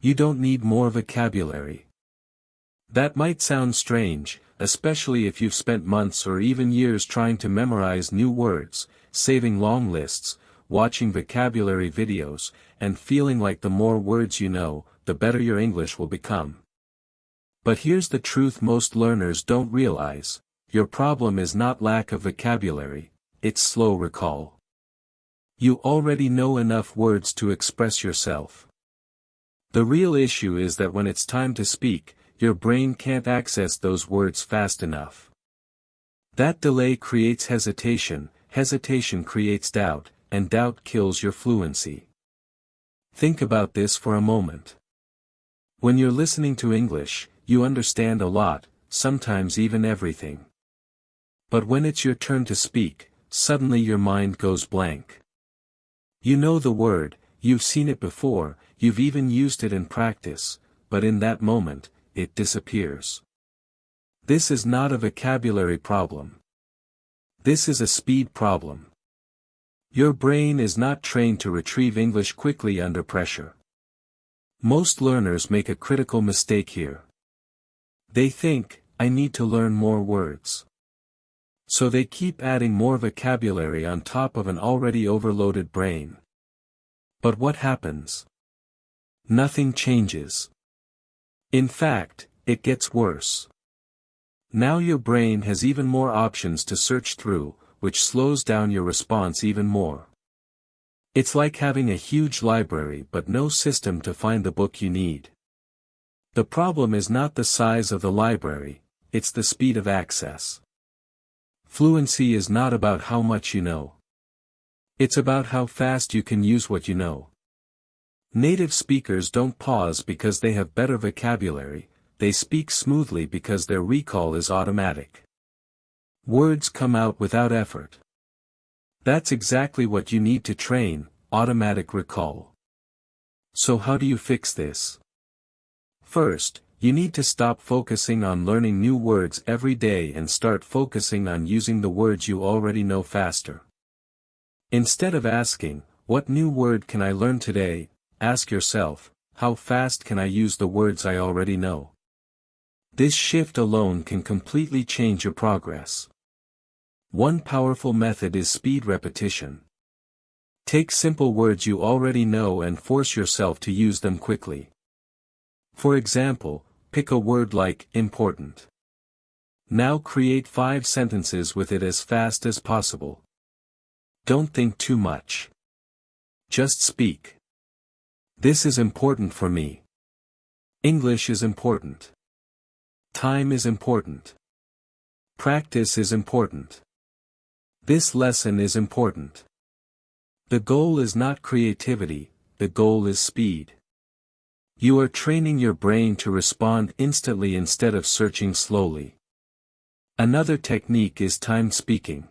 You don't need more vocabulary. That might sound strange, especially if you've spent months or even years trying to memorize new words, saving long lists, watching vocabulary videos, and feeling like the more words you know, the better your English will become. But here's the truth most learners don't realize: your problem is not lack of vocabulary, it's slow recall. You already know enough words to express yourself. The real issue is that when it's time to speak, your brain can't access those words fast enough. That delay creates hesitation, hesitation creates doubt, and doubt kills your fluency. Think about this for a moment. When you're listening to English, you understand a lot, sometimes even everything. But when it's your turn to speak, suddenly your mind goes blank. You know the word, you've seen it before, you've even used it in practice, but in that moment, it disappears. This is not a vocabulary problem. This is a speed problem. Your brain is not trained to retrieve English quickly under pressure. Most learners make a critical mistake here. They think, I need to learn more words. So they keep adding more vocabulary on top of an already overloaded brain. But what happens? Nothing changes. In fact, it gets worse. Now your brain has even more options to search through, which slows down your response even more. It's like having a huge library but no system to find the book you need. The problem is not the size of the library, it's the speed of access. Fluency is not about how much you know. It's about how fast you can use what you know. Native speakers don't pause because they have better vocabulary, they speak smoothly because their recall is automatic. Words come out without effort. That's exactly what you need to train: automatic recall. So how do you fix this? First, you need to stop focusing on learning new words every day and start focusing on using the words you already know faster. Instead of asking, what new word can I learn today, ask yourself, how fast can I use the words I already know? This shift alone can completely change your progress. One powerful method is speed repetition. Take simple words you already know and force yourself to use them quickly. For example, pick a word like important. Now create 5 sentences with it as fast as possible. Don't think too much. Just speak. This is important for me. English is important. Time is important. Practice is important. This lesson is important. The goal is not creativity, the goal is speed. You are training your brain to respond instantly instead of searching slowly. Another technique is timed speaking.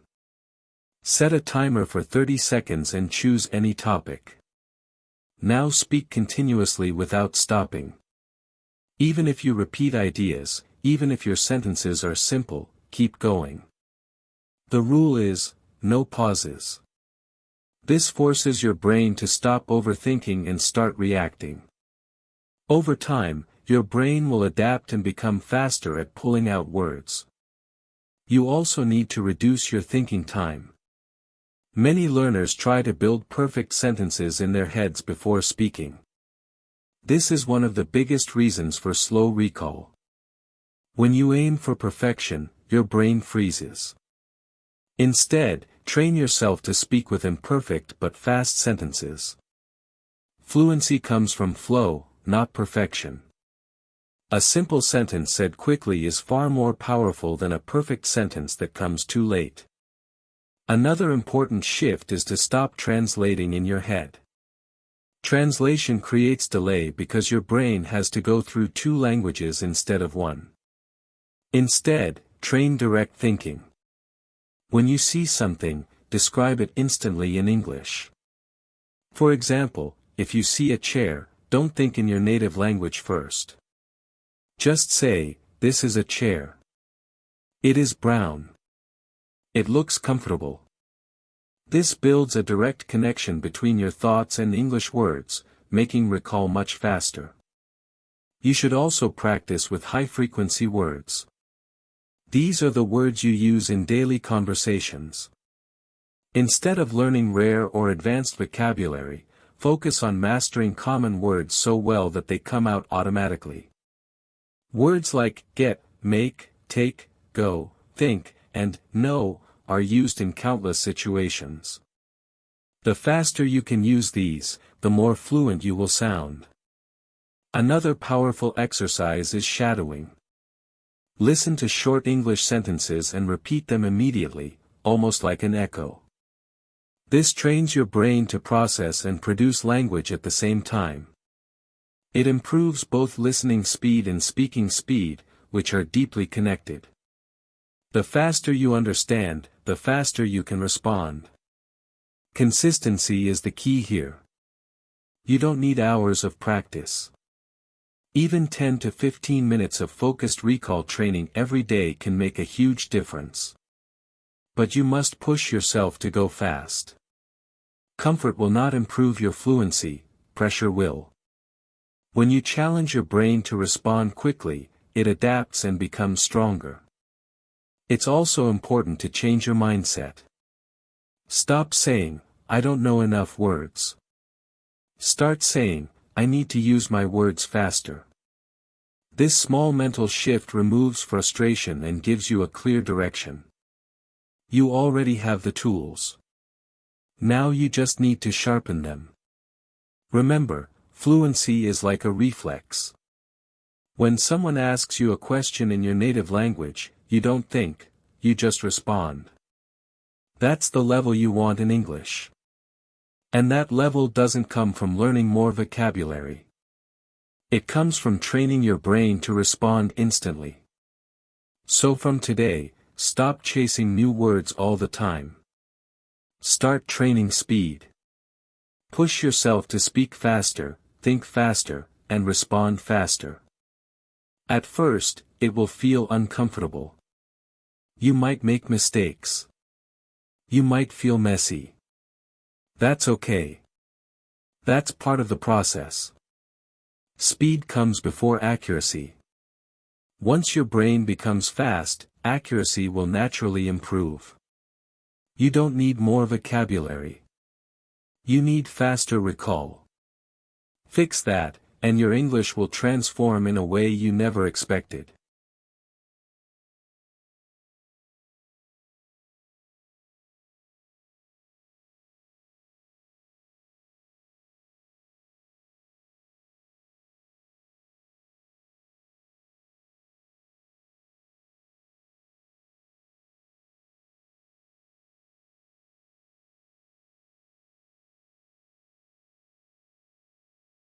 Set a timer for 30 seconds and choose any topic. Now speak continuously without stopping. Even if you repeat ideas, even if your sentences are simple, keep going. The rule is, no pauses. This forces your brain to stop overthinking and start reacting. Over time, your brain will adapt and become faster at pulling out words. You also need to reduce your thinking time. Many learners try to build perfect sentences in their heads before speaking. This is one of the biggest reasons for slow recall. When you aim for perfection, your brain freezes. Instead, train yourself to speak with imperfect but fast sentences. Fluency comes from flow, not perfection. A simple sentence said quickly is far more powerful than a perfect sentence that comes too late. Another important shift is to stop translating in your head. Translation creates delay because your brain has to go through 2 languages instead of 1. Instead, train direct thinking. When you see something, describe it instantly in English. For example, if you see a chair, don't think in your native language first. Just say, this is a chair. It is brown. It looks comfortable. This builds a direct connection between your thoughts and English words, making recall much faster. You should also practice with high-frequency words. These are the words you use in daily conversations. Instead of learning rare or advanced vocabulary, focus on mastering common words so well that they come out automatically. Words like get, make, take, go, think, and know are used in countless situations. The faster you can use these, the more fluent you will sound. Another powerful exercise is shadowing. Listen to short English sentences and repeat them immediately, almost like an echo. This trains your brain to process and produce language at the same time. It improves both listening speed and speaking speed, which are deeply connected. The faster you understand, the faster you can respond. Consistency is the key here. You don't need hours of practice. Even 10 to 15 minutes of focused recall training every day can make a huge difference. But you must push yourself to go fast. Comfort will not improve your fluency, pressure will. When you challenge your brain to respond quickly, it adapts and becomes stronger. It's also important to change your mindset. Stop saying, "I don't know enough words." Start saying, "I need to use my words faster." This small mental shift removes frustration and gives you a clear direction. You already have the tools. Now you just need to sharpen them. Remember, fluency is like a reflex. When someone asks you a question in your native language, you don't think, you just respond. That's the level you want in English. And that level doesn't come from learning more vocabulary. It comes from training your brain to respond instantly. So from today, stop chasing new words all the time. Start training speed. Push yourself to speak faster, think faster, and respond faster. At first, it will feel uncomfortable. You might make mistakes. You might feel messy. That's okay. That's part of the process. Speed comes before accuracy. Once your brain becomes fast, accuracy will naturally improve. You don't need more vocabulary. You need faster recall. Fix that, and your English will transform in a way you never expected.